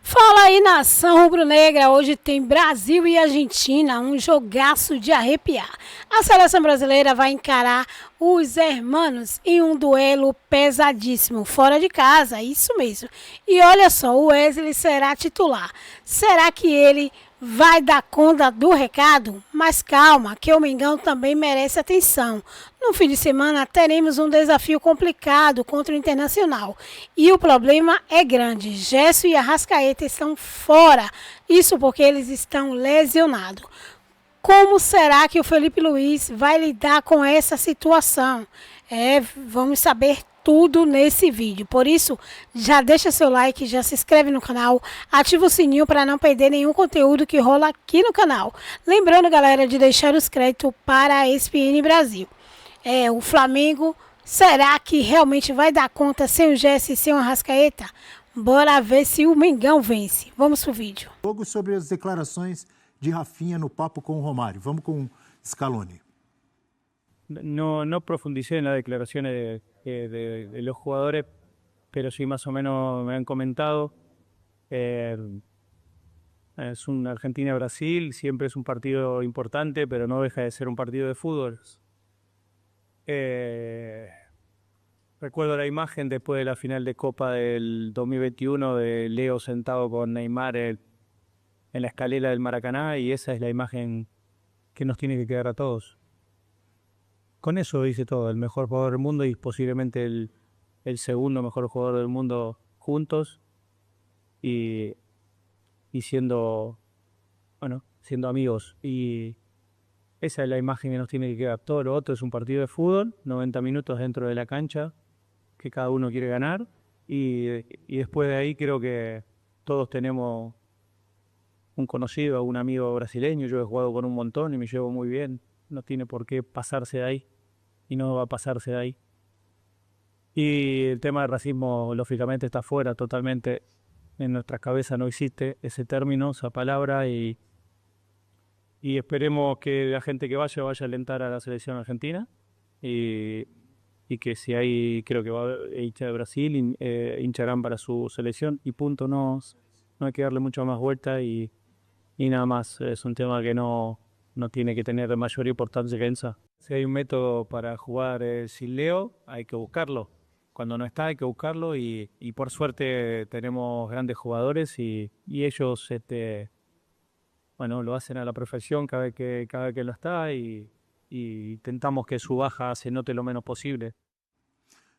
Fala aí, nação rubro-negra. Hoje tem Brasil e Argentina, um jogaço de arrepiar. A seleção brasileira vai encarar os hermanos em um duelo pesadíssimo, fora de casa, isso mesmo. E olha só, o Wesley será titular. Será que ele vai dar conta do recado? Mas calma, que o Mengão também merece atenção. No fim de semana teremos um desafio complicado contra o Internacional. E o problema é grande. Gerson e Arrascaeta estão fora. Isso porque eles estão lesionados. Como será que o Felipe Luiz vai lidar com essa situação? Vamos saber tudo nesse vídeo. Por isso, já deixa seu like, já se inscreve no canal, ativa o sininho para não perder nenhum conteúdo que rola aqui no canal. Lembrando, galera, de deixar os créditos para a ESPN Brasil. O Flamengo, será que realmente vai dar conta sem o Gerson e sem o Arrascaeta? Bora ver se o Mengão vence. Vamos pro vídeo. Jogo sobre as declarações de Rafinha no papo com o Romário. Vamos com Scaloni. No profundicé en las declaraciones de los jugadores, pero sí más o menos me han comentado. Es un Argentina-Brasil, siempre es un partido importante, pero no deja de ser un partido de fútbol. Recuerdo la imagen después de la final de Copa del 2021 de Leo sentado con Neymar en la escalera del Maracaná, y esa es la imagen que nos tiene que quedar a todos. Con eso dice todo, el mejor jugador del mundo y posiblemente el segundo mejor jugador del mundo juntos y siendo amigos. Y esa es la imagen que nos tiene que quedar. Todo lo otro es un partido de fútbol, 90 minutos dentro de la cancha, que cada uno quiere ganar. Y después de ahí creo que todos tenemos un conocido, un amigo brasileño. Yo he jugado con un montón y me llevo muy bien. No tiene por qué pasarse de ahí y no va a pasarse de ahí. Y el tema del racismo, lógicamente, está fuera totalmente. En nuestras cabezas no existe ese término, esa palabra, y esperemos que la gente que vaya a alentar a la selección argentina y que si hay, creo que va a haber hincha de Brasil, hincharán para su selección y punto. No hay que darle mucho más vuelta y nada más. Es un tema que no tiene que tener mayor importancia que esa. Si hay un método para jugar sin Leo, hay que buscarlo. Cuando no está, hay que buscarlo y por suerte tenemos grandes jugadores y ellos lo hacen a la perfección cada vez que lo está y intentamos que su baja se note lo menos posible.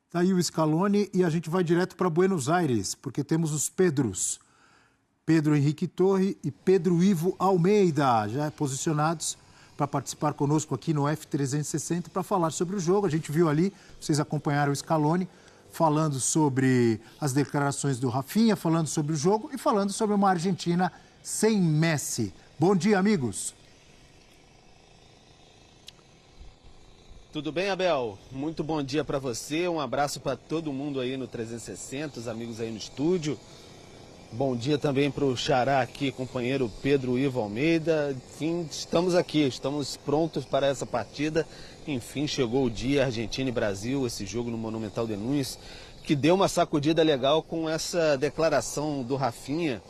Tá aí o Scaloni e a gente vai direto para Buenos Aires, porque temos os Pedros. Pedro Henrique Torre e Pedro Ivo Almeida, já posicionados para participar conosco aqui no F360 para falar sobre o jogo. A gente viu ali, vocês acompanharam o Scaloni, falando sobre as declarações do Rafinha, falando sobre o jogo e falando sobre uma Argentina sem Messi. Bom dia, amigos. Tudo bem, Abel? Muito bom dia para você, um abraço para todo mundo aí no 360, os amigos aí no estúdio. Bom dia também para o xará aqui, companheiro Pedro Ivo Almeida. Enfim, estamos aqui, estamos prontos para essa partida. Enfim, chegou o dia, Argentina e Brasil, esse jogo no Monumental de Nunes, que deu uma sacudida legal com essa declaração do Rafinha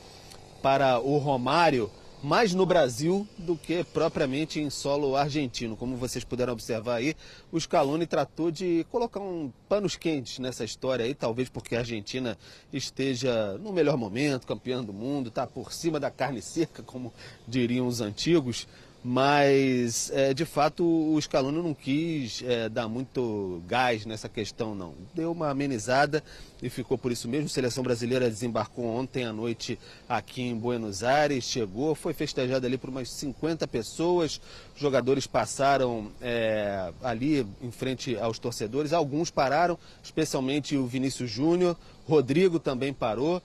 para o Romário, mais no Brasil do que propriamente em solo argentino. Como vocês puderam observar aí, o Scaloni tratou de colocar panos quentes nessa história aí, talvez porque a Argentina esteja no melhor momento, campeã do mundo, está por cima da carne seca, como diriam os antigos. Mas, de fato, o Scaloni não quis dar muito gás nessa questão, não. Deu uma amenizada e ficou por isso mesmo. A seleção brasileira desembarcou ontem à noite aqui em Buenos Aires, chegou, foi festejada ali por umas 50 pessoas. Os jogadores passaram ali em frente aos torcedores. Alguns pararam, especialmente o Vinícius Júnior. Rodrigo também parou.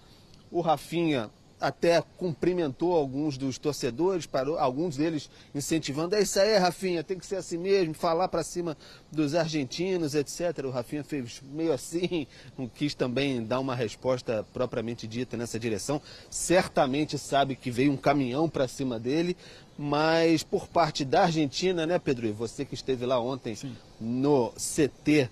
O Rafinha até cumprimentou alguns dos torcedores, parou, alguns deles incentivando, é isso aí, Rafinha, tem que ser assim mesmo, falar para cima dos argentinos, etc. O Rafinha fez meio assim, não quis também dar uma resposta propriamente dita nessa direção. Certamente sabe que veio um caminhão para cima dele, mas por parte da Argentina, né, Pedro? E você que esteve lá ontem, sim, no CT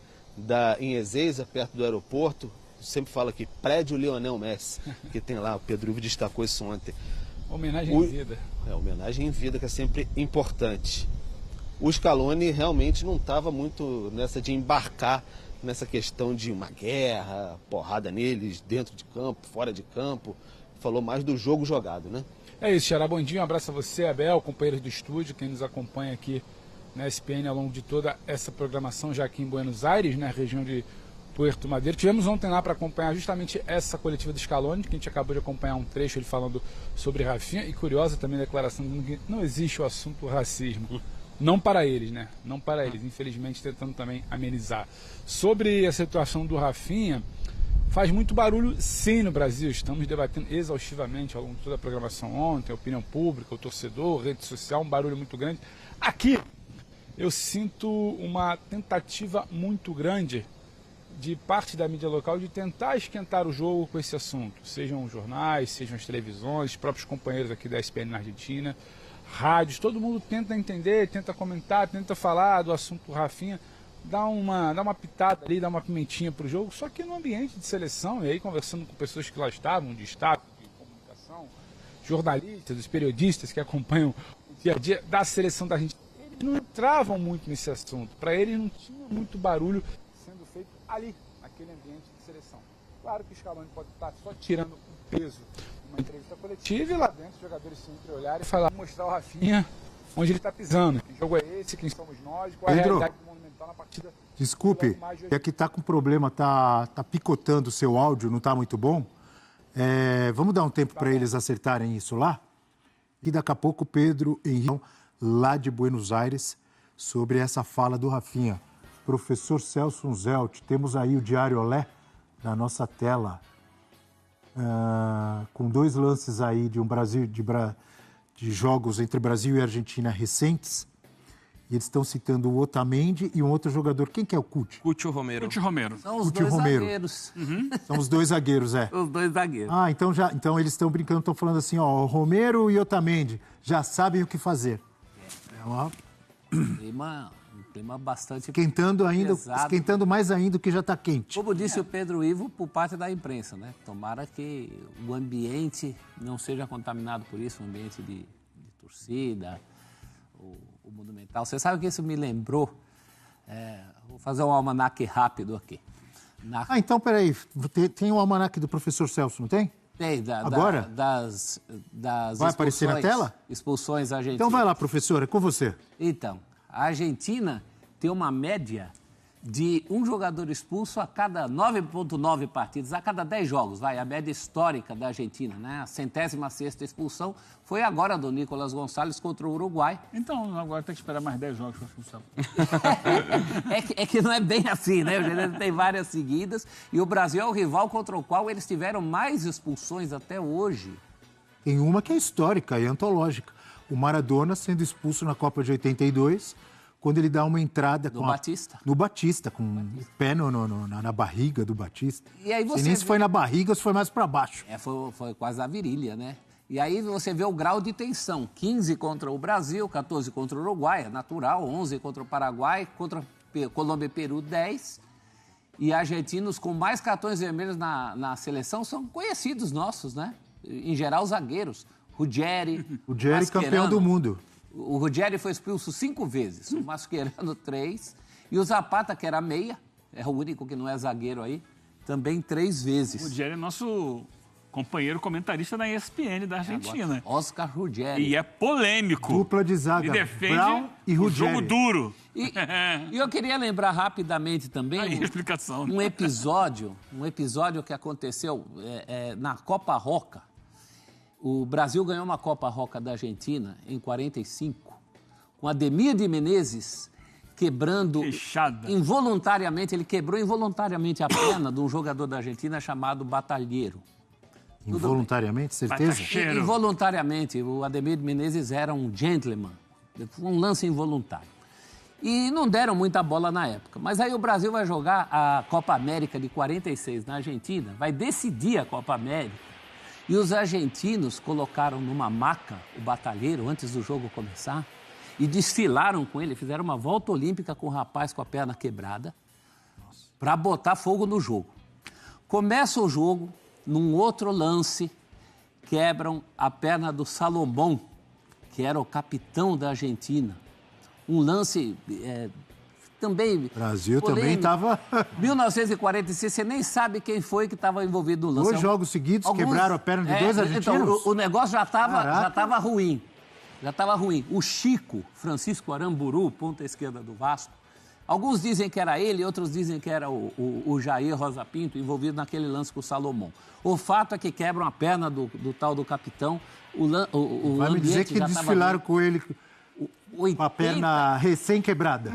em Ezeiza, perto do aeroporto, sempre falo aqui, prédio Lionel Messi, que tem lá, o Pedro Ivo destacou isso ontem. Homenagem em vida. Homenagem em vida, que é sempre importante. O Scaloni realmente não estava muito nessa de embarcar nessa questão de uma guerra, porrada neles, dentro de campo, fora de campo. Falou mais do jogo jogado, né? É isso, Xará. Bom dia, um abraço a você, Abel, companheiros do estúdio, quem nos acompanha aqui na SPN ao longo de toda essa programação já aqui em Buenos Aires, na região de Puerto Madeiro. Tivemos ontem lá para acompanhar justamente essa coletiva do Scaloni, que a gente acabou de acompanhar um trecho ele falando sobre Rafinha, e curiosa também a declaração dizendo que não existe o assunto racismo. Não para eles, né? Não para eles, infelizmente tentando também amenizar. Sobre a situação do Rafinha, faz muito barulho sim no Brasil, estamos debatendo exaustivamente ao longo de toda a programação ontem, a opinião pública, o torcedor, rede social, um barulho muito grande. Aqui eu sinto uma tentativa muito grande de parte da mídia local de tentar esquentar o jogo com esse assunto, sejam os jornais, sejam as televisões, os próprios companheiros aqui da SPN na Argentina, rádios, todo mundo tenta entender, tenta comentar, tenta falar do assunto Rafinha, dá uma pitada ali, dá uma pimentinha para o jogo, só que no ambiente de seleção, e aí conversando com pessoas que lá estavam, de staff, de comunicação, jornalistas, os periodistas que acompanham o dia a dia da seleção da Argentina, eles não entravam muito nesse assunto, para eles não tinha muito barulho sendo feito ali, naquele ambiente de seleção. Claro que o Scaloni pode estar só tirando o peso de uma entrevista coletiva e lá dentro os jogadores sempre olharem e falar, mostrar o Rafinha onde ele está pisando, que jogo é esse, quem somos nós, qual é a realidade do Monumental na partida. Desculpe, é que está com problema, tá picotando o seu áudio, não está muito bom. Vamos dar um tempo para eles acertarem isso lá? E daqui a pouco o Pedro Henrique, lá de Buenos Aires, sobre essa fala do Rafinha. Professor Celso Zelt, temos aí o Diário Olé na nossa tela, com 2 lances aí de jogos entre Brasil e Argentina recentes. E eles estão citando o Otamendi e um outro jogador. Quem que é o Cuti? Cuti Romero. São os dois zagueiros. São os 2 zagueiros, Os 2 zagueiros. Então eles estão brincando, estão falando assim, ó, Romero e Otamendi já sabem o que fazer. Um clima bastante esquentando mais ainda o que já está quente. Como disse o Pedro Ivo, por parte da imprensa, né? Tomara que o ambiente não seja contaminado por isso, um ambiente de torcida, o Monumental. Você sabe que isso me lembrou? Vou fazer um almanaque rápido aqui. Então, peraí, tem um almanaque do professor Celso, não tem? Tem, agora? Das vai aparecer na tela? Expulsões argentinas. Então vai lá, professor, é com você. Então, a Argentina tem uma média de um jogador expulso a cada 9,9 partidas, a cada 10 jogos, a média histórica da Argentina, né? A 106ª expulsão foi agora do Nicolás Gonçalves contra o Uruguai. Então, agora tem que esperar mais 10 jogos para expulsão. é que não é bem assim, né? O Argentina tem várias seguidas e o Brasil é o rival contra o qual eles tiveram mais expulsões até hoje. Tem uma que é histórica e antológica. O Maradona sendo expulso na Copa de 82, quando ele dá uma entrada no Batista, com o pé na barriga do Batista. E aí você nem se foi na barriga ou se foi mais para baixo. Foi quase a virilha, né? E aí você vê o grau de tensão. 15 contra o Brasil, 14 contra o Uruguai, é natural, 11 contra o Paraguai, contra Colômbia e Peru, 10. E argentinos com mais cartões vermelhos na seleção são conhecidos nossos, né? Em geral, zagueiros. Ruggeri, campeão do mundo. O Ruggeri foi expulso 5 vezes, o Mascherano 3. E o Zapata, que era meia, é o único que não é zagueiro aí, também 3 vezes. O Ruggeri é nosso companheiro comentarista da ESPN da Argentina. Oscar Ruggeri. E é polêmico. Dupla de zaga, e defende Brown e Ruggeri. Jogo duro. E eu queria lembrar rapidamente também um episódio que aconteceu na Copa Roca. O Brasil ganhou uma Copa Roca da Argentina em 45, com Ademir de Menezes quebrando involuntariamente, ele quebrou involuntariamente a perna de um jogador da Argentina chamado Batalheiro. Involuntariamente, certeza? Involuntariamente, o Ademir de Menezes era um gentleman, foi um lance involuntário. E não deram muita bola na época, mas aí o Brasil vai jogar a Copa América de 46 na Argentina, vai decidir a Copa América. E os argentinos colocaram numa maca o Batalheiro antes do jogo começar e desfilaram com ele, fizeram uma volta olímpica com o rapaz com a perna quebrada para botar fogo no jogo. Começa o jogo, num outro lance, quebram a perna do Salomão, que era o capitão da Argentina. Um lance também... Brasil polêmico. Também estava... 1946, você nem sabe quem foi que estava envolvido no lance. 2 jogos seguidos, quebraram a perna de 2 argentinos? Então, o negócio já estava ruim. Já estava ruim. O Chico, Francisco Aramburu, ponta esquerda do Vasco, alguns dizem que era ele, outros dizem que era o Jair Rosa Pinto, envolvido naquele lance com o Salomão. O fato é que quebram a perna do tal do capitão. Vai me dizer que desfilaram com ele com a perna recém-quebrada.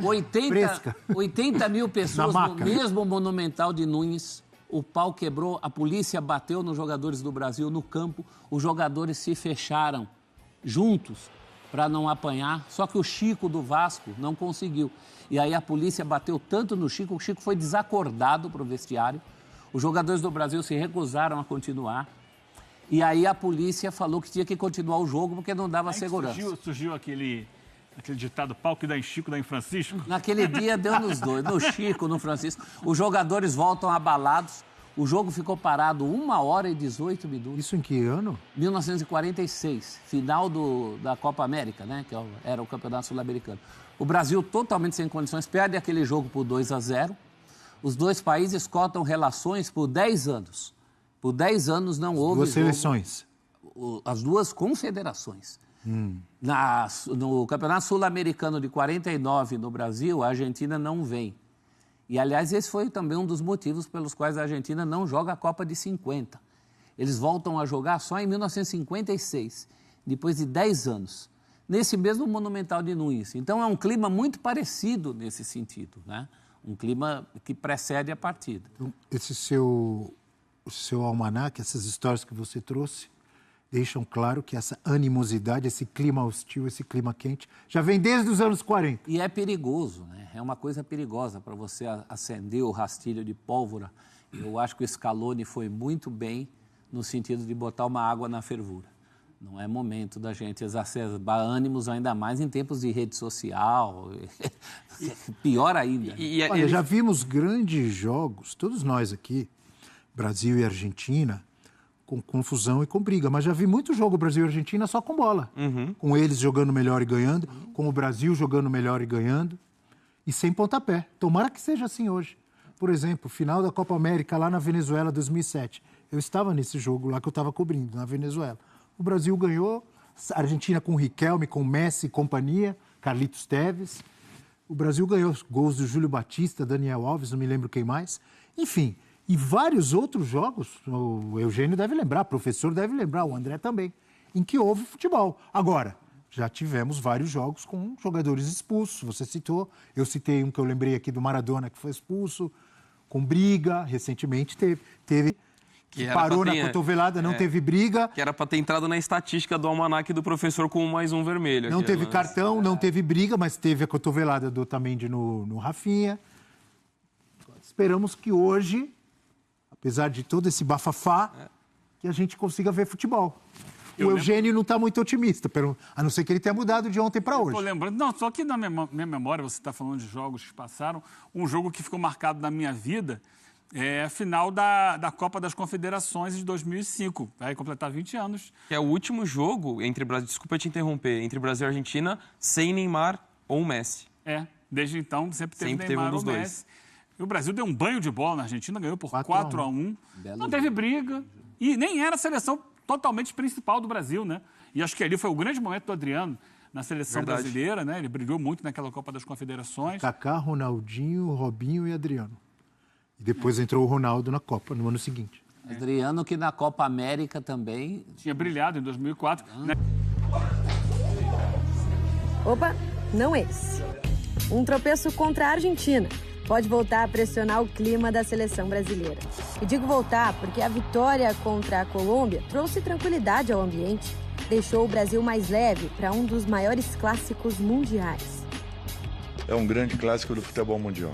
80 mil pessoas no mesmo Monumental de Nunes. O pau quebrou, a polícia bateu nos jogadores do Brasil no campo. Os jogadores se fecharam juntos para não apanhar, só que o Chico do Vasco não conseguiu. E aí a polícia bateu tanto no Chico, o Chico foi desacordado para o vestiário. Os jogadores do Brasil se recusaram a continuar. E aí a polícia falou que tinha que continuar o jogo porque não dava segurança. Surgiu aquele ditado, pau que dá em Chico, dá em Francisco? Naquele dia deu nos dois, no Chico, no Francisco. Os jogadores voltam abalados. O jogo ficou parado 1h18 minutos. Isso em que ano? 1946, final da Copa América, né? Que era o Campeonato Sul-Americano. O Brasil, totalmente sem condições, perde aquele jogo por 2-0. Os dois países cortam relações por 10 anos. Por 10 anos não houve Duas seleções. As duas confederações. No Campeonato Sul-Americano de 49, no Brasil, a Argentina não vem. E, aliás, esse foi também um dos motivos pelos quais a Argentina não joga a Copa de 50. Eles voltam a jogar só em 1956, depois de 10 anos, nesse mesmo Monumental de Nunes. Então, é um clima muito parecido nesse sentido, né? Um clima que precede a partida. Esse seu almanaque, essas histórias que você trouxe, deixam claro que essa animosidade, esse clima hostil, esse clima quente, já vem desde os anos 40. E é perigoso, né? É uma coisa perigosa para você acender o rastilho de pólvora. Eu acho que o Scaloni foi muito bem no sentido de botar uma água na fervura. Não é momento da gente exacerbar ânimos, ainda mais em tempos de rede social. Pior ainda. Olha, já vimos grandes jogos, todos nós aqui, Brasil e Argentina, com confusão e com briga. Mas já vi muito jogo Brasil e Argentina só com bola. Com eles jogando melhor e ganhando, com o Brasil jogando melhor e ganhando, e sem pontapé. Tomara que seja assim hoje. Por exemplo, final da Copa América lá na Venezuela, 2007. Eu estava nesse jogo lá que eu estava cobrindo, na Venezuela. O Brasil ganhou, a Argentina com o Riquelme, com Messi e companhia, Carlitos Tevez. O Brasil ganhou gols do Júlio Batista, Daniel Alves, não me lembro quem mais. Enfim, e vários outros jogos, o Eugênio deve lembrar, o professor deve lembrar, o André também, em que houve futebol. Agora, já tivemos vários jogos com jogadores expulsos, você citou, eu citei um que eu lembrei aqui do Maradona, que foi expulso, com briga, recentemente teve que parou na cotovelada, não teve briga. Que era para ter entrado na estatística do almanaque do professor com mais um vermelho. Não teve cartão, não teve briga, mas teve a cotovelada do Otamendi no Rafinha. Esperamos que hoje, apesar de todo esse bafafá, que a gente consiga ver futebol. O Eugênio não está muito otimista, a não ser que ele tenha mudado de ontem para hoje. Estou lembrando, não, só que na minha memória, você está falando de jogos que passaram, um jogo que ficou marcado na minha vida é a final da Copa das Confederações de 2005, vai completar 20 anos. É o último jogo entre Brasil, desculpa te interromper, entre Brasil e Argentina, sem Neymar ou Messi. Desde então sempre teve Neymar ou Messi. E o Brasil deu um banho de bola na Argentina, ganhou por 4-1. Não teve briga. E nem era a seleção totalmente principal do Brasil, né? E acho que ali foi o grande momento do Adriano na seleção brasileira, né? Ele brilhou muito naquela Copa das Confederações. Kaká, Ronaldinho, Robinho e Adriano. E depois entrou o Ronaldo na Copa, no ano seguinte. Adriano, que na Copa América também... tinha brilhado em 2004. Né? Opa, não esse. Um tropeço contra a Argentina pode voltar a pressionar o clima da seleção brasileira. E digo voltar porque a vitória contra a Colômbia trouxe tranquilidade ao ambiente, deixou o Brasil mais leve para um dos maiores clássicos mundiais. É um grande clássico do futebol mundial.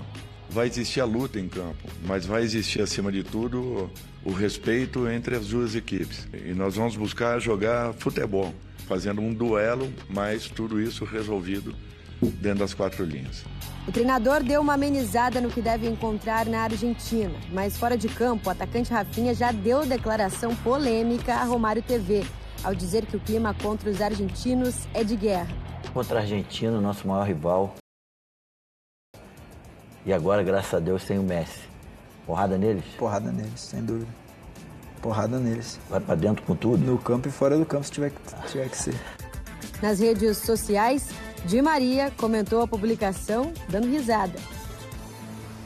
Vai existir a luta em campo, mas vai existir, acima de tudo, o respeito entre as duas equipes. E nós vamos buscar jogar futebol, fazendo um duelo, mas tudo isso resolvido dentro das 4 linhas. O treinador deu uma amenizada no que deve encontrar na Argentina, mas fora de campo, o atacante Rafinha já deu declaração polêmica à Romário TV, ao dizer que o clima contra os argentinos é de guerra. Contra a Argentina, nosso maior rival. E agora, graças a Deus, tem o Messi. Porrada neles? Porrada neles, sem dúvida. Porrada neles. Vai pra dentro com tudo? No campo e fora do campo, se tiver que ser. Nas redes sociais, Di Maria comentou a publicação dando risada.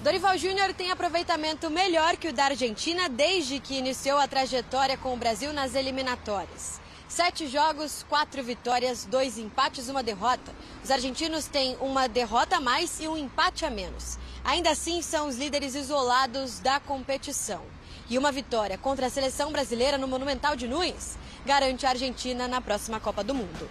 Dorival Júnior tem aproveitamento melhor que o da Argentina desde que iniciou a trajetória com o Brasil nas eliminatórias. 7 jogos, 4 vitórias, 2 empates, 1 derrota. Os argentinos têm uma derrota a mais e um empate a menos. Ainda assim, são os líderes isolados da competição. E uma vitória contra a seleção brasileira no Monumental de Nunes garante a Argentina na próxima Copa do Mundo.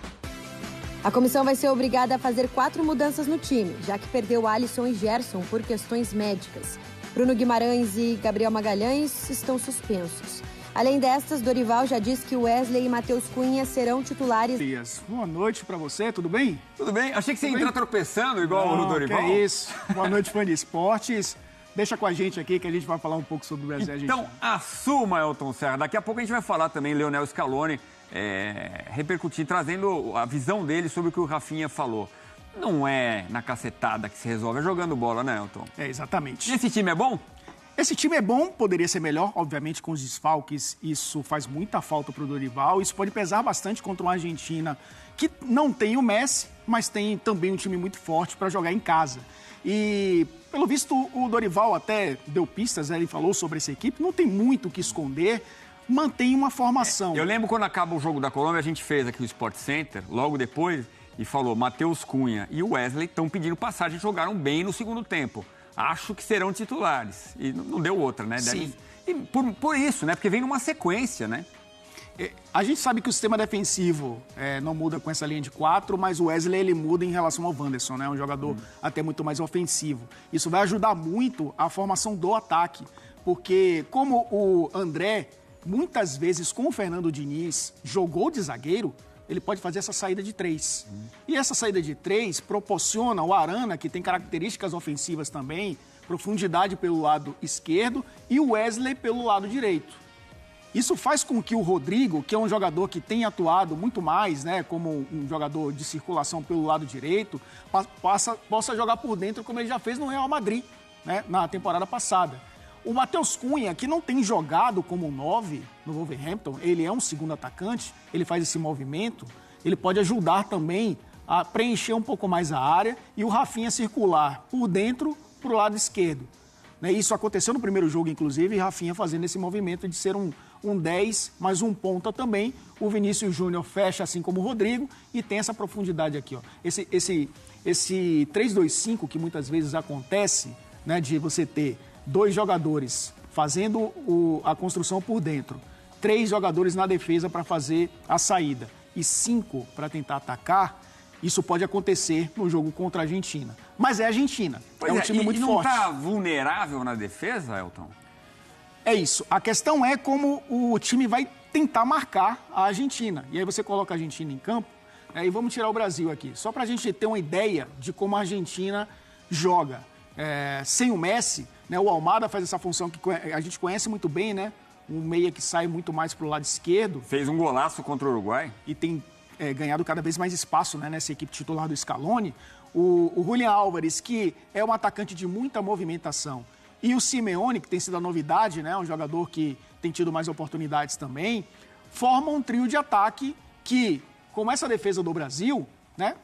A comissão vai ser obrigada a fazer 4 mudanças no time, já que perdeu Alisson e Gerson por questões médicas. Bruno Guimarães e Gabriel Magalhães estão suspensos. Além destas, Dorival já disse que Wesley e Matheus Cunha serão titulares. Boa noite pra você, tudo bem? Tudo bem? Achei que você ia entrar tropeçando igual o Dorival. Que é isso. Boa noite, fã de esportes. Deixa com a gente aqui que a gente vai falar um pouco sobre o Brasil. Então, assuma, Elton Serra. Daqui a pouco a gente vai falar também, Leonel Scaloni, repercutir, trazendo a visão dele sobre o que o Rafinha falou. Não é na cacetada que se resolve, é jogando bola, né, Elton? É, exatamente. E esse time é bom? Esse time é bom, poderia ser melhor, obviamente com os desfalques, isso faz muita falta para o Dorival, isso pode pesar bastante contra uma Argentina que não tem o Messi, mas tem também um time muito forte para jogar em casa. E, pelo visto, o Dorival até deu pistas, né? Ele falou sobre essa equipe, não tem muito o que esconder, mantém uma formação. Eu lembro quando acaba o jogo da Colômbia, a gente fez aqui o Sport Center, logo depois, e falou, Matheus Cunha e o Wesley estão pedindo passagem, jogaram bem no segundo tempo. Acho que serão titulares. E não deu outra, né? Sim. E por isso, né? Porque vem numa sequência, né? A gente sabe que o sistema defensivo não muda com essa linha de 4, mas o Wesley ele muda em relação ao Wanderson, né? Um jogador até muito mais ofensivo. Isso vai ajudar muito a formação do ataque, porque como o André, muitas vezes com o Fernando Diniz, jogou de zagueiro, ele pode fazer essa saída de 3. E essa saída de 3 proporciona o Arana, que tem características ofensivas também, profundidade pelo lado esquerdo e o Wesley pelo lado direito. Isso faz com que o Rodrigo, que é um jogador que tem atuado muito mais, né, como um jogador de circulação pelo lado direito, possa jogar por dentro como ele já fez no Real Madrid, né, na temporada passada. O Matheus Cunha, que não tem jogado como um 9 no Wolverhampton, ele é um segundo atacante, ele faz esse movimento, ele pode ajudar também a preencher um pouco mais a área e o Rafinha circular por dentro para o lado esquerdo. Isso aconteceu no primeiro jogo, inclusive, e Rafinha fazendo esse movimento de ser um 10, mais um ponta também. O Vinícius Júnior fecha assim como o Rodrigo e tem essa profundidade aqui. Ó. Esse 3-2-5 que muitas vezes acontece, né, de você ter 2 jogadores fazendo a construção por dentro, 3 jogadores na defesa para fazer a saída e 5 para tentar atacar, isso pode acontecer no jogo contra a Argentina. Mas é a Argentina, é um time muito forte. E não está vulnerável na defesa, Elton? É isso. A questão é como o time vai tentar marcar a Argentina. E aí você coloca a Argentina em campo, e vamos tirar o Brasil aqui. Só para a gente ter uma ideia de como a Argentina joga. Sem o Messi, né, o Almada faz essa função que a gente conhece muito bem, né? Um meia que sai muito mais para o lado esquerdo. Fez um golaço contra o Uruguai. E tem ganhado cada vez mais espaço, né, nessa equipe titular do Scaloni. O Julián Álvares, que é um atacante de muita movimentação. E o Simeone, que tem sido a novidade, né, um jogador que tem tido mais oportunidades também, formam um trio de ataque que, com essa defesa do Brasil, né,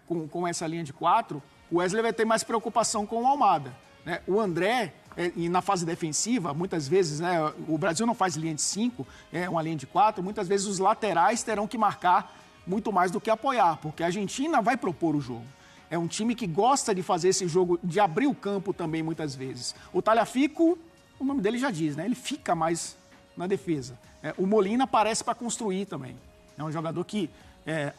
com essa linha de 4, o Wesley vai ter mais preocupação com o Almada. Né? O André, e na fase defensiva, muitas vezes, né, o Brasil não faz linha de 5, é uma linha de 4, muitas vezes os laterais terão que marcar muito mais do que apoiar, porque a Argentina vai propor o jogo. É um time que gosta de fazer esse jogo, de abrir o campo também muitas vezes. O Tagliafico, o nome dele já diz, né? Ele fica mais na defesa. O Molina aparece para construir também. É um jogador que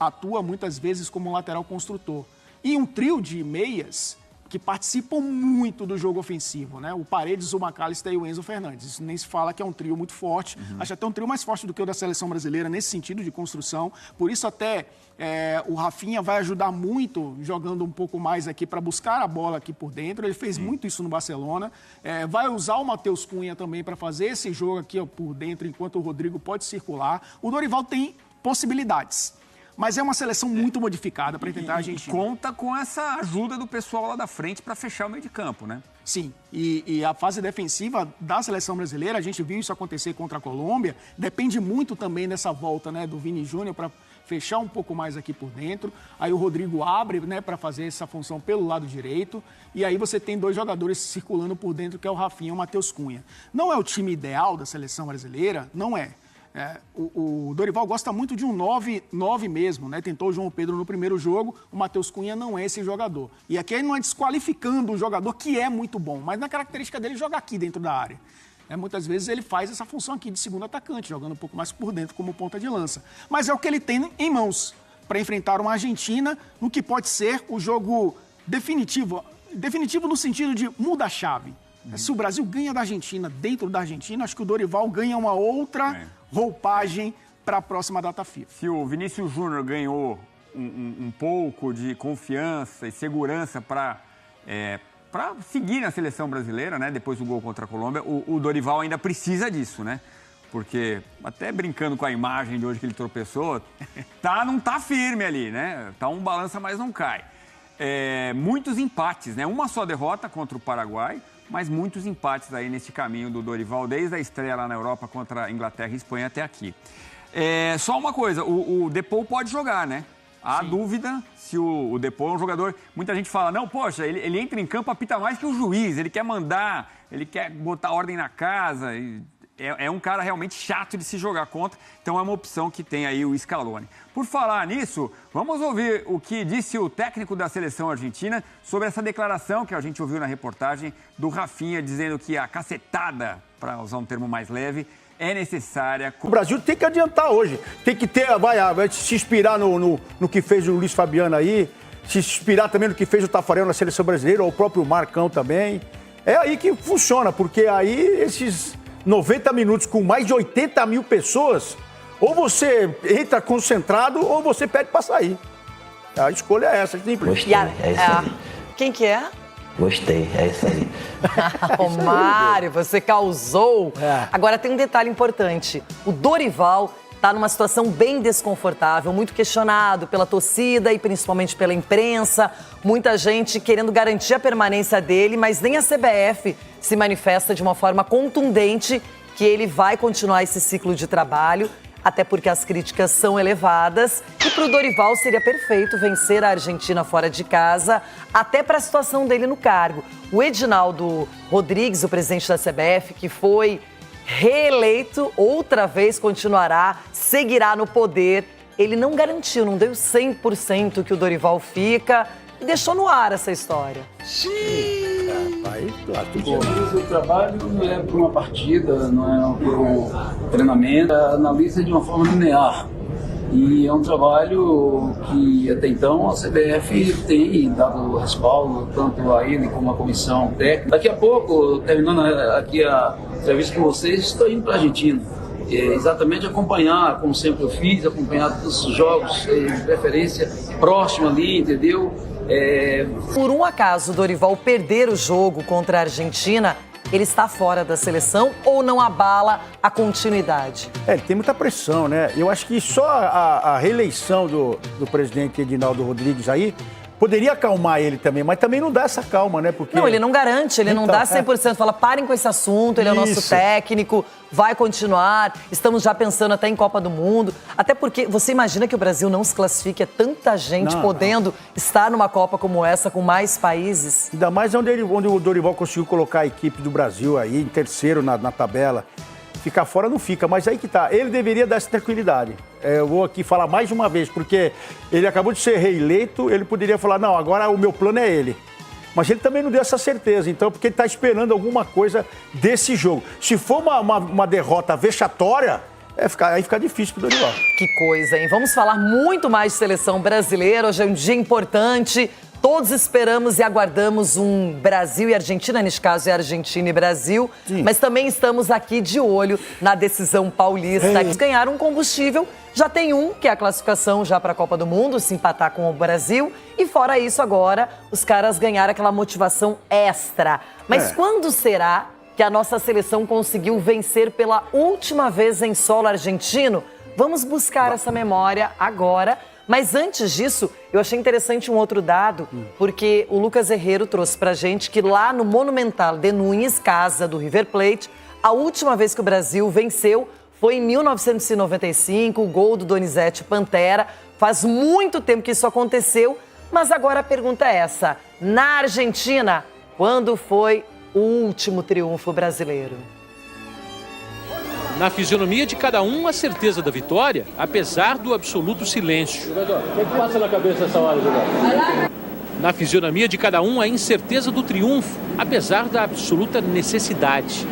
atua muitas vezes como um lateral construtor. E um trio de meias que participam muito do jogo ofensivo, né? O Paredes, o McAllister e o Enzo Fernandes. Isso nem se fala que é um trio muito forte. Acho até um trio mais forte do que o da seleção brasileira nesse sentido de construção. Por isso até o Rafinha vai ajudar muito jogando um pouco mais aqui para buscar a bola aqui por dentro. Ele fez muito isso no Barcelona. Vai usar o Matheus Cunha também para fazer esse jogo aqui ó, por dentro, enquanto o Rodrigo pode circular. O Dorival tem possibilidades. Mas é uma seleção muito modificada para enfrentar a Argentina. E conta com essa ajuda do pessoal lá da frente para fechar o meio de campo, né? Sim, e a fase defensiva da seleção brasileira, a gente viu isso acontecer contra a Colômbia, depende muito também dessa volta, né, do Vini Júnior para fechar um pouco mais aqui por dentro. Aí o Rodrigo abre, né, para fazer essa função pelo lado direito. E aí você tem dois jogadores circulando por dentro, que é o Rafinha e o Matheus Cunha. Não é o time ideal da seleção brasileira, não é. O Dorival gosta muito de um 9 mesmo, né? Tentou o João Pedro no primeiro jogo, o Matheus Cunha não é esse jogador. E aqui ele não é desqualificando o jogador, que é muito bom, mas na característica dele jogar aqui dentro da área. Muitas vezes ele faz essa função aqui de segundo atacante, jogando um pouco mais por dentro como ponta de lança. Mas é o que ele tem em mãos para enfrentar uma Argentina no que pode ser o jogo definitivo. Definitivo no sentido de muda a chave. Se o Brasil ganha da Argentina, dentro da Argentina, acho que o Dorival ganha uma outra roupagem para a próxima data FIFA. Se o Vinícius Júnior ganhou um pouco de confiança e segurança para seguir na seleção brasileira, né, depois do gol contra a Colômbia, o Dorival ainda precisa disso, né? Porque, até brincando com a imagem de hoje que ele tropeçou, não tá firme ali, né? Tá um balança, mas não cai. Muitos empates, né? Uma só derrota contra o Paraguai, mas muitos empates aí nesse caminho do Dorival, desde a estreia lá na Europa contra a Inglaterra e Espanha até aqui. Só uma coisa, o Depou pode jogar, né? Há dúvida se o Depou é um jogador... Muita gente fala, não, poxa, ele entra em campo, apita mais que o juiz, ele quer mandar, ele quer botar ordem na casa... É um cara realmente chato de se jogar contra, então é uma opção que tem aí o Scaloni. Por falar nisso, vamos ouvir o que disse o técnico da seleção argentina sobre essa declaração que a gente ouviu na reportagem do Rafinha, dizendo que a cacetada, para usar um termo mais leve, é necessária. O Brasil tem que adiantar hoje, tem que ter, vai se inspirar no que fez o Luiz Fabiano aí, se inspirar também no que fez o Tafarel na seleção brasileira, ou o próprio Marcão também. É aí que funciona, porque aí esses 90 minutos com mais de 80 mil pessoas, ou você entra concentrado ou você pede para sair. A escolha é essa, simples. Gostei, é isso aí. Quem que é? Gostei, é isso aí. Ô, Mário, você causou. Agora tem um detalhe importante. O Dorival está numa situação bem desconfortável, muito questionado pela torcida e principalmente pela imprensa. Muita gente querendo garantir a permanência dele, mas nem a CBF se manifesta de uma forma contundente que ele vai continuar esse ciclo de trabalho, até porque as críticas são elevadas. E para o Dorival seria perfeito vencer a Argentina fora de casa, até para a situação dele no cargo. O Edinaldo Rodrigues, o presidente da CBF, que foi reeleito, outra vez continuará, seguirá no poder. Ele não garantiu, não deu 100% que o Dorival fica e deixou no ar essa história. O trabalho não é para uma partida, não é para um treinamento, analisa de uma forma linear. E é um trabalho que até então a CBF tem dado respaldo, tanto a ele como a comissão técnica. Daqui a pouco, terminando aqui a entrevista com vocês, estou indo para a Argentina. Exatamente acompanhar, como sempre eu fiz, acompanhar todos os jogos, de preferência próximo ali, entendeu? Por um acaso o Dorival perder o jogo contra a Argentina, ele está fora da seleção ou não abala a continuidade? Ele tem muita pressão, né? Eu acho que só a reeleição do presidente Edinaldo Rodrigues aí poderia acalmar ele também, mas também não dá essa calma, né? Porque... Não, ele não garante, ele não dá 100%. Fala, parem com esse assunto, ele é o nosso técnico, vai continuar, estamos já pensando até em Copa do Mundo. Até porque você imagina que o Brasil não se classifique, é tanta gente podendo estar numa Copa como essa, com mais países. Ainda mais onde o Dorival conseguiu colocar a equipe do Brasil aí em terceiro na tabela. Ficar fora não fica, mas aí que tá. Ele deveria dar essa tranquilidade. Eu vou aqui falar mais uma vez, porque ele acabou de ser reeleito, ele poderia falar, não, agora o meu plano é ele. Mas ele também não deu essa certeza, então, porque ele está esperando alguma coisa desse jogo. Se for uma derrota vexatória, aí fica difícil para o Dorival. Que coisa, hein? Vamos falar muito mais de seleção brasileira. Hoje é um dia importante. Todos esperamos e aguardamos um Brasil e Argentina, neste caso é Argentina e Brasil, mas também estamos aqui de olho na decisão paulista. Eles ganharam um combustível, já tem um, que é a classificação já para a Copa do Mundo, se empatar com o Brasil, e fora isso agora, os caras ganharam aquela motivação extra. Mas quando será que a nossa seleção conseguiu vencer pela última vez em solo argentino? Vamos buscar essa memória agora. Mas antes disso, eu achei interessante um outro dado, porque o Lucas Herrero trouxe pra gente que lá no Monumental de Núñez, casa do River Plate, a última vez que o Brasil venceu foi em 1995, o gol do Donizete Pantera. Faz muito tempo que isso aconteceu, mas agora a pergunta é essa. Na Argentina, quando foi o último triunfo brasileiro? Na fisionomia de cada um, a certeza da vitória, apesar do absoluto silêncio. O que passa na cabeça essa hora, jogador? Na fisionomia de cada um, a incerteza do triunfo, apesar da absoluta necessidade.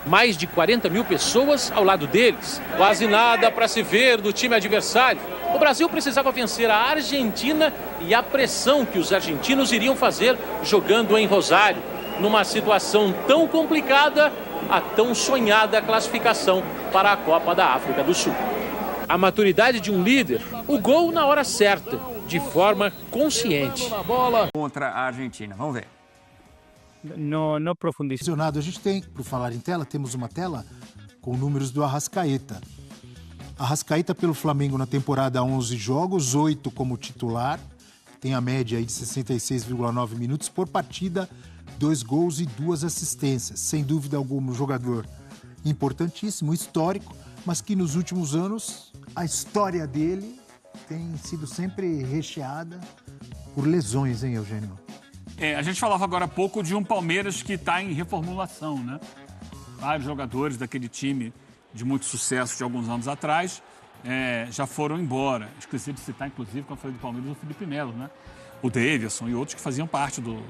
Mais de 40 mil pessoas ao lado deles. Quase nada para se ver do time adversário. O Brasil precisava vencer a Argentina e a pressão que os argentinos iriam fazer jogando em Rosário. Numa situação tão complicada, a tão sonhada classificação para a Copa da África do Sul. A maturidade de um líder, o gol na hora certa, de forma consciente. Contra a Argentina, vamos ver. Não profundizar. A gente tem, por falar em tela, temos uma tela com números do Arrascaeta. Arrascaeta pelo Flamengo na temporada 11 jogos, 8 como titular, tem a média aí de 66,9 minutos por partida, 2 gols e 2 assistências. Sem dúvida alguma, um jogador importantíssimo, histórico, mas que nos últimos anos a história dele tem sido sempre recheada por lesões, hein, Eugênio? A gente falava agora há pouco de um Palmeiras que está em reformulação, né? Vários jogadores daquele time de muito sucesso de alguns anos atrás já foram embora. Esqueci de citar, inclusive, quando eu falei do Palmeiras, o Felipe Melo, né? O Davidson e outros que faziam parte do...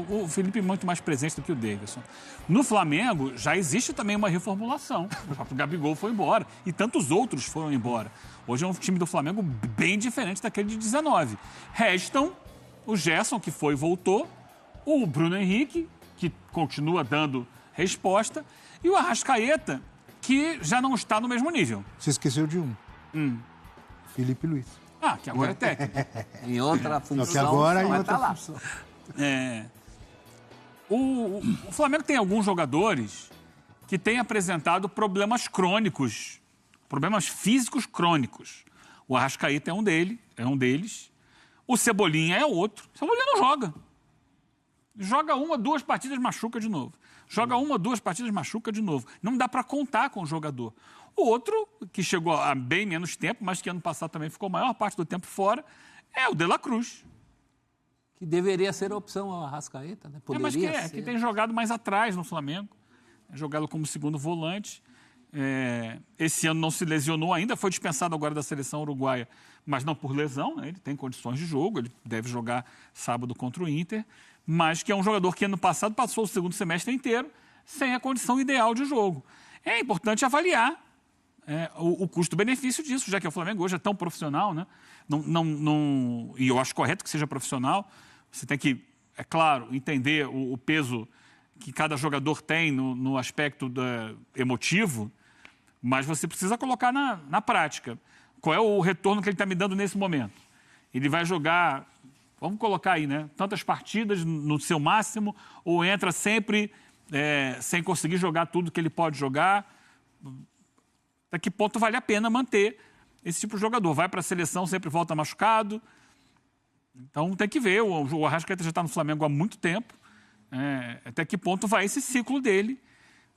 O Felipe muito mais presente do que o Davidson. No Flamengo, já existe também uma reformulação. O próprio Gabigol foi embora e tantos outros foram embora. Hoje é um time do Flamengo bem diferente daquele de 19. Restam o Gerson, que foi e voltou, o Bruno Henrique, que continua dando resposta, e o Arrascaeta, que já não está no mesmo nível. Você esqueceu de um. Felipe Luiz. Que agora é técnico. Em outra função, que agora em outra lá. função. O Flamengo tem alguns jogadores que têm apresentado problemas crônicos, problemas físicos crônicos. O Arrascaeta é um deles. O Cebolinha é outro. O Cebolinha não joga. Joga 1 ou 2 partidas, machuca de novo. Joga 1 ou 2 partidas, machuca de novo. Não dá para contar com o jogador. O outro, que chegou há bem menos tempo, mas que ano passado também ficou a maior parte do tempo fora, é o De La Cruz. Que deveria ser a opção ao Arrascaeta, né? Poderia mas que tem jogado mais atrás no Flamengo. Jogado como segundo volante. Esse ano não se lesionou ainda, foi dispensado agora da seleção uruguaia, mas não por lesão, né? Ele tem condições de jogo, ele deve jogar sábado contra o Inter, mas que é um jogador que ano passado passou o segundo semestre inteiro sem a condição ideal de jogo. É importante avaliar o custo-benefício disso, já que o Flamengo hoje é tão profissional, né? E eu acho correto que seja profissional. Você tem que, é claro, entender o peso que cada jogador tem no aspecto emotivo, mas você precisa colocar na prática. Qual é o retorno que ele está me dando nesse momento? Ele vai jogar, vamos colocar aí, né? Tantas partidas no seu máximo, ou entra sempre sem conseguir jogar tudo que ele pode jogar? Até que ponto vale a pena manter esse tipo de jogador? Vai para a seleção, sempre volta machucado. Então tem que ver, o Arrascaeta já está no Flamengo há muito tempo. Até que ponto vai esse ciclo dele?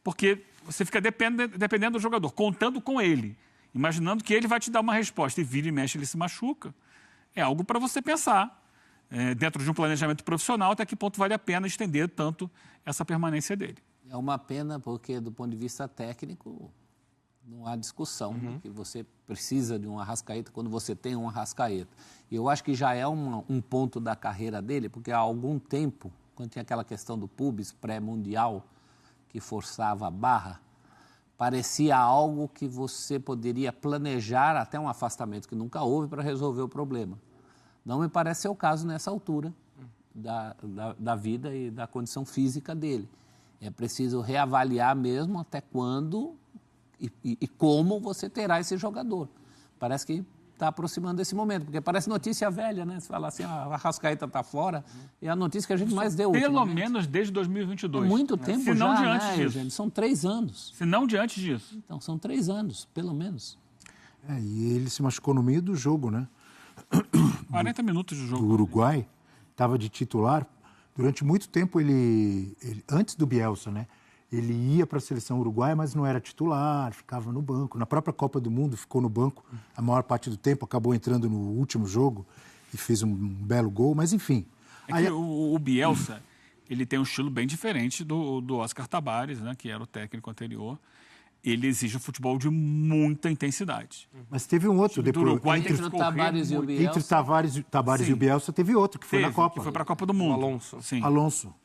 Porque você fica dependendo do jogador, contando com ele, imaginando que ele vai te dar uma resposta e vira e mexe, ele se machuca. É algo para você pensar, dentro de um planejamento profissional, até que ponto vale a pena estender tanto essa permanência dele. É uma pena porque, do ponto de vista técnico, não há discussão, né? Que você precisa de um Arrascaeta quando você tem um Arrascaeta. E eu acho que já é um ponto da carreira dele, porque há algum tempo, quando tinha aquela questão do pubis pré-mundial, que forçava a barra, parecia algo que você poderia planejar até um afastamento que nunca houve para resolver o problema. Não me parece ser o caso nessa altura. da vida e da condição física dele. É preciso reavaliar mesmo até quando e como você terá esse jogador. Parece que está aproximando desse momento, porque parece notícia velha, né? Você fala assim, a Arrascaeta está fora, é a notícia que a gente mais deu Pelo menos desde 2022. Muito tempo Se não já, diante né, disso. Eugênio? São 3 anos. Se não diante disso. Então, são 3 anos, pelo menos. E ele se machucou no meio do jogo, né? 40 minutos de jogo. Do Uruguai, estava de titular. Durante muito tempo, ele antes do Bielsa, né? Ele ia para a seleção uruguaia, mas não era titular, ficava no banco. Na própria Copa do Mundo, ficou no banco a maior parte do tempo, acabou entrando no último jogo e fez um belo gol, mas enfim. É que o Bielsa, ele tem um estilo bem diferente do Oscar Tabares, né? Que era o técnico anterior. Ele exige um futebol de muita intensidade. Mas teve um outro depois. Uruguai entre o Tabares e o Bielsa. Entre Tabares e o Bielsa teve outro, que foi na Copa. Que foi para a Copa do Mundo. Alonso. Sim.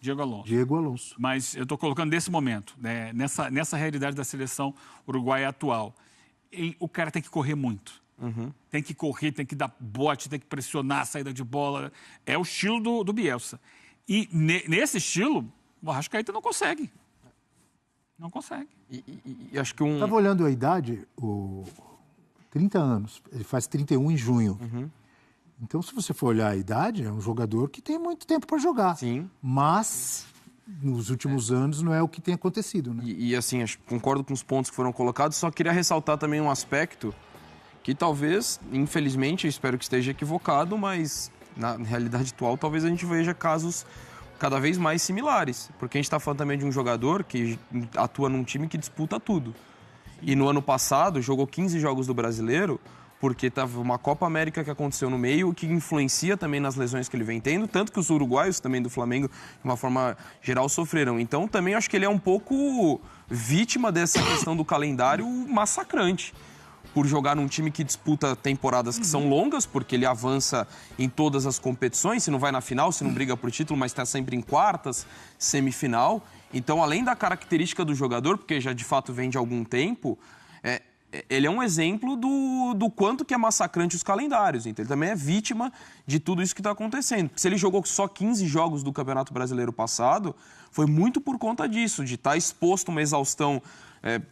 Diego Alonso. Mas eu estou colocando nesse momento, né, nessa realidade da seleção uruguaia atual. O cara tem que correr muito. Tem que correr, tem que dar bote, tem que pressionar a saída de bola. É o estilo do Bielsa. E nesse estilo, o Arrascaeta não consegue. Não consegue. E acho que Estava olhando a idade, 30 anos. Ele faz 31 em junho. Então, se você for olhar a idade, é um jogador que tem muito tempo para jogar. Sim. Mas, nos últimos anos, não é o que tem acontecido, né? E assim, concordo com os pontos que foram colocados, só queria ressaltar também um aspecto que talvez, infelizmente, eu espero que esteja equivocado, mas na realidade atual talvez a gente veja casos cada vez mais similares, porque a gente está falando também de um jogador que atua num time que disputa tudo. E no ano passado jogou 15 jogos do Brasileiro, porque tava uma Copa América que aconteceu no meio, que influencia também nas lesões que ele vem tendo, tanto que os uruguaios também do Flamengo, de uma forma geral, sofreram. Então também acho que ele é um pouco vítima dessa questão do calendário massacrante, por jogar num time que disputa temporadas que são longas, porque ele avança em todas as competições, se não vai na final, se não briga por título, mas está sempre em quartas, semifinal. Então, além da característica do jogador, porque já de fato vem de algum tempo, ele é um exemplo do quanto que é massacrante os calendários. Então, ele também é vítima de tudo isso que está acontecendo. Se ele jogou só 15 jogos do Campeonato Brasileiro passado, foi muito por conta disso, de estar exposto a uma exaustão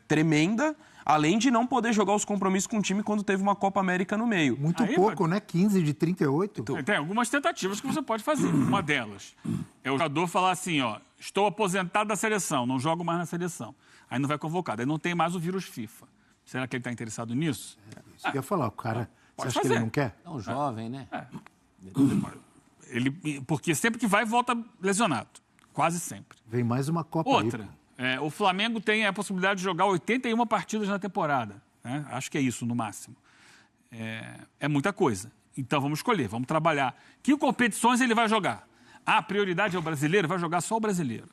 tremenda, além de não poder jogar os compromissos com o time quando teve uma Copa América no meio. Muito pouco, né? 15 de 38. Tem algumas tentativas que você pode fazer. Uma delas é o jogador falar assim, ó, estou aposentado da seleção, não jogo mais na seleção. Aí não vai convocado, aí não tem mais o vírus FIFA. Será que ele está interessado nisso? Isso que eu ia falar, o cara, você acha fazer. que ele não quer? É um jovem, né? Porque sempre que vai, volta lesionado. Quase sempre. Vem mais uma Copa Outra. aí. O Flamengo tem a possibilidade de jogar 81 partidas na temporada. Né? Acho que é isso, no máximo. É muita coisa. Então, vamos escolher, vamos trabalhar. Que competições ele vai jogar? A prioridade é o brasileiro? Vai jogar só o brasileiro.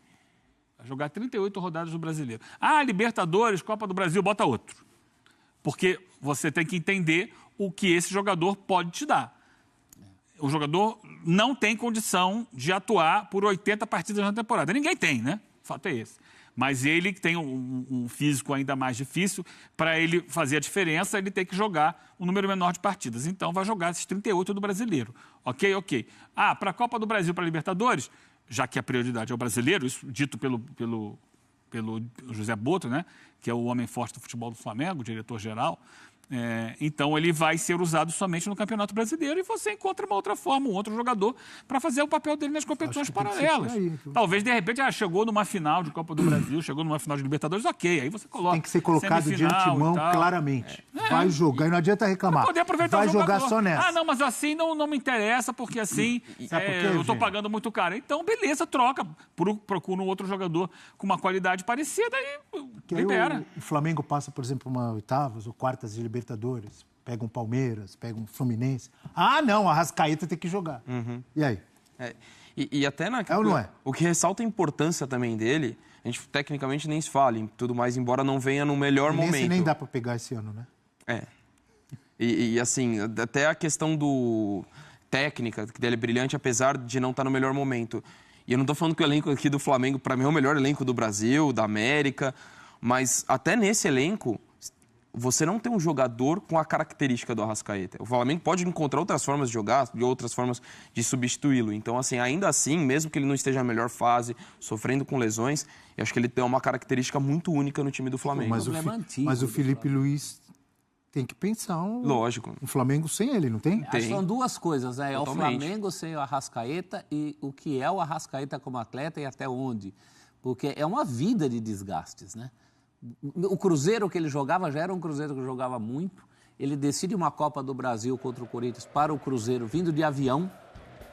Vai jogar 38 rodadas do brasileiro. Libertadores, Copa do Brasil, bota outro. Porque você tem que entender o que esse jogador pode te dar. O jogador não tem condição de atuar por 80 partidas na temporada. Ninguém tem, né? O fato é esse. Mas ele tem um físico ainda mais difícil, para ele fazer a diferença, ele tem que jogar um número menor de partidas. Então, vai jogar esses 38 do brasileiro. Ok. Para a Copa do Brasil, para a Libertadores, já que a prioridade é o brasileiro, isso dito pelo José Boto, né, que é o homem forte do futebol do Flamengo, diretor-geral, então ele vai ser usado somente no Campeonato Brasileiro e você encontra uma outra forma, um outro jogador, para fazer o papel dele nas competições paralelas. Talvez, de repente, chegou numa final de Copa do Brasil, chegou numa final de Libertadores, ok, aí você coloca. Tem que ser colocado de antemão claramente. Vai jogar, e não adianta reclamar. Poder aproveitar vai jogar só nessa. Não, mas assim não me interessa, porque assim eu estou pagando muito caro. Então, beleza, troca. Procura um outro jogador com uma qualidade parecida e libera. O Flamengo passa, por exemplo, uma oitavas ou quartas de Libertadores, pega um Palmeiras, pega um Fluminense. Não, a Arrascaeta tem que jogar. E aí? E até ou não é? O que ressalta a importância também dele, a gente tecnicamente nem se fala em tudo mais, embora não venha no melhor momento. Nem dá para pegar esse ano, né? E assim, até a questão do técnica, que dele é brilhante, apesar de não estar no melhor momento. E eu não estou falando que o elenco aqui do Flamengo, para mim, é o melhor elenco do Brasil, da América, mas até nesse elenco, você não tem um jogador com a característica do Arrascaeta. O Flamengo pode encontrar outras formas de jogar e outras formas de substituí-lo. Então, assim, ainda assim, mesmo que ele não esteja na melhor fase, sofrendo com lesões, eu acho que ele tem uma característica muito única no time do Flamengo. Mas o Felipe Luiz tem que pensar Lógico. Um Flamengo sem ele, não tem? São duas coisas, né? É o Flamengo sem o Arrascaeta e o que é o Arrascaeta como atleta e até onde. Porque é uma vida de desgastes, né? O Cruzeiro que ele jogava já era um Cruzeiro que jogava muito. Ele decide uma Copa do Brasil contra o Corinthians para o Cruzeiro vindo de avião.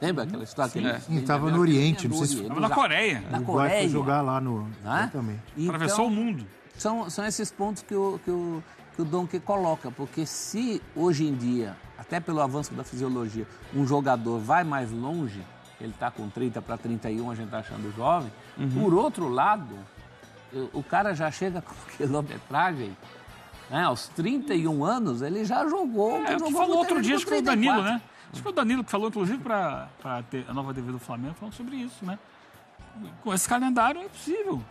Lembra aquela história? Sim, estava no Oriente, não sei se estava na Coreia. Na Coreia. Foi jogar lá no... Exatamente. Então, atravessou o mundo. São esses pontos que o Donkey coloca, porque se hoje em dia, até pelo avanço da fisiologia, um jogador vai mais longe, ele está com 30 para 31, a gente está achando jovem, por outro lado, o cara já chega com quilometragem, né? Aos 31 anos, ele já jogou. Tu falou outro dia, acho que foi o Danilo, né? Acho que foi o Danilo que falou, inclusive, para ter a nova TV do Flamengo, falando sobre isso, né? Com esse calendário é impossível.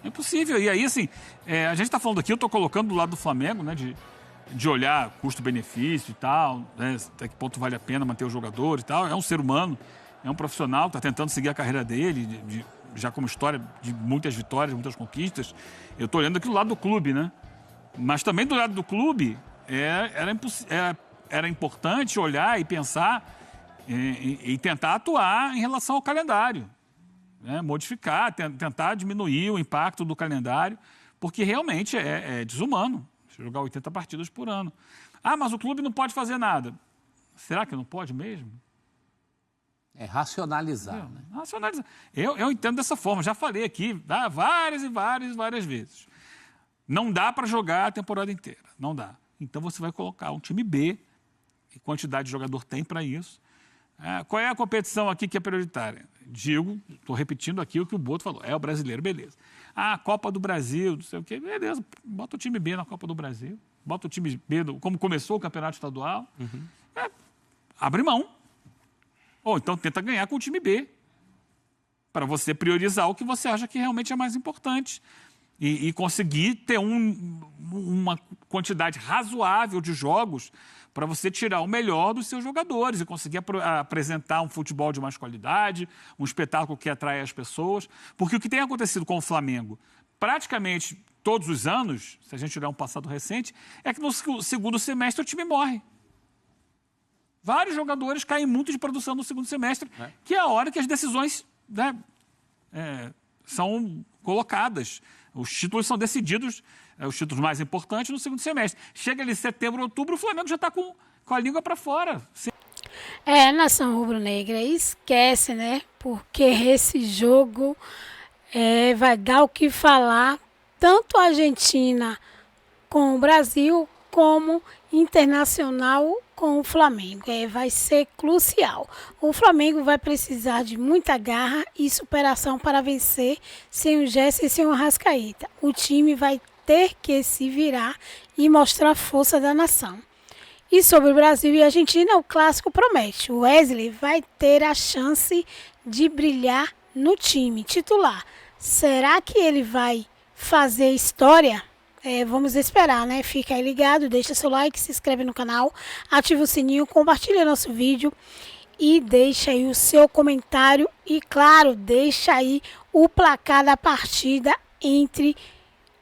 É impossível. E aí, assim, a gente está falando aqui, eu estou colocando do lado do Flamengo, né? De olhar custo-benefício e tal, né? Até que ponto vale a pena manter o jogador e tal. É um ser humano, é um profissional, está tentando seguir a carreira dele, já como história de muitas vitórias, muitas conquistas. Eu estou olhando aqui do lado do clube, né? Mas também do lado do clube era importante olhar e pensar e tentar atuar em relação ao calendário. Né? Modificar, tentar diminuir o impacto do calendário, porque realmente é desumano jogar 80 partidas por ano. Ah, mas o clube não pode fazer nada. Será que não pode mesmo? É racionalizar, né? Racionalizar. Eu entendo dessa forma, já falei aqui várias vezes. Não dá para jogar a temporada inteira, não dá. Então você vai colocar um time B, que quantidade de jogador tem para isso. Qual é a competição aqui que é prioritária? Estou repetindo aqui o que o Boto falou, é o brasileiro, beleza. Copa do Brasil, não sei o quê, beleza, bota o time B na Copa do Brasil, bota o time B, como começou o campeonato estadual, abre mão. Ou então tenta ganhar com o time B, para você priorizar o que você acha que realmente é mais importante e conseguir ter uma quantidade razoável de jogos para você tirar o melhor dos seus jogadores e conseguir apresentar um futebol de mais qualidade, um espetáculo que atrai as pessoas. Porque o que tem acontecido com o Flamengo, praticamente todos os anos, se a gente tiver um passado recente, é que no segundo semestre o time morre. Vários jogadores caem muito de produção no segundo semestre, que é a hora que as decisões, né, são colocadas. Os títulos são decididos, os títulos mais importantes, no segundo semestre. Chega ali setembro, outubro, o Flamengo já está com a língua para fora. Nação rubro-negra, esquece, né? Porque esse jogo vai dar o que falar, tanto a Argentina com o Brasil, como Internacional com o Flamengo. Vai ser crucial. O Flamengo vai precisar de muita garra e superação para vencer sem o Gerson e sem o Arrascaeta. O time vai ter que se virar e mostrar a força da nação. E sobre o Brasil e a Argentina, o clássico promete. O Wesley vai ter a chance de brilhar no time titular. Será que ele vai fazer história? Vamos esperar, né? Fica aí ligado, deixa seu like, se inscreve no canal, ativa o sininho, compartilha nosso vídeo e deixa aí o seu comentário e, claro, deixa aí o placar da partida entre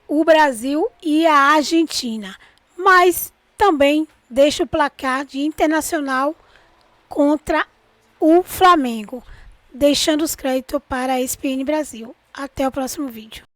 o Brasil e a Argentina. Mas também deixa o placar de Internacional contra o Flamengo, deixando os créditos para a ESPN Brasil. Até o próximo vídeo.